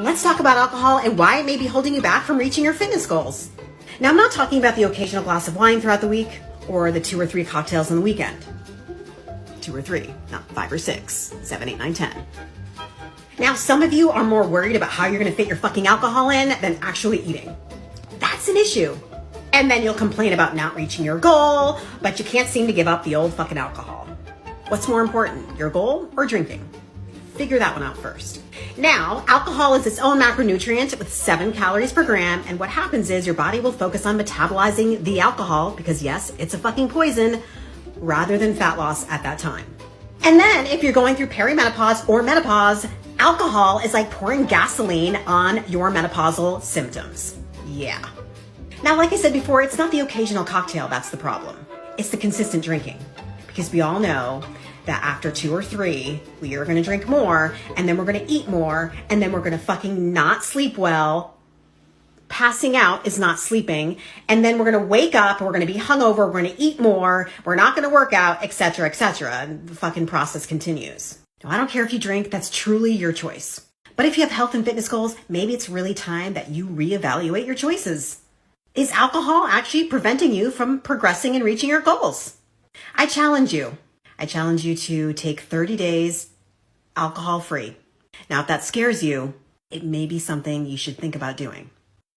Let's talk about alcohol and why it may be holding you back from reaching your fitness goals. Now, I'm not talking about the occasional glass of wine throughout the week or the 2 or 3 cocktails on the weekend. 2 or 3, not 5 or 6, 7, 8, 9, 10. Now, some of you are more worried about how you're going to fit your fucking alcohol in than actually eating. That's an issue. And then you'll complain about not reaching your goal, but you can't seem to give up the old fucking alcohol. What's more important, your goal or drinking? Figure that one out first. Now, alcohol is its own macronutrient with 7 calories per gram, and what happens is your body will focus on metabolizing the alcohol, because yes, it's a fucking poison, rather than fat loss at that time. And then, if you're going through perimenopause or menopause, alcohol is like pouring gasoline on your menopausal symptoms. Yeah. Now, like I said before, it's not the occasional cocktail that's the problem. It's the consistent drinking. Because we all know that after 2 or 3, we are going to drink more, and then we're going to eat more, and then we're going to fucking not sleep well. Passing out is not sleeping, and then we're going to wake up, we're going to be hungover, we're going to eat more, we're not going to work out, etc., etc. And the fucking process continues. Now, I don't care if you drink, that's truly your choice. But if you have health and fitness goals, maybe it's really time that you reevaluate your choices. Is alcohol actually preventing you from progressing and reaching your goals? I challenge you. I challenge you to take 30 days alcohol free. Now, if that scares you, it may be something you should think about doing.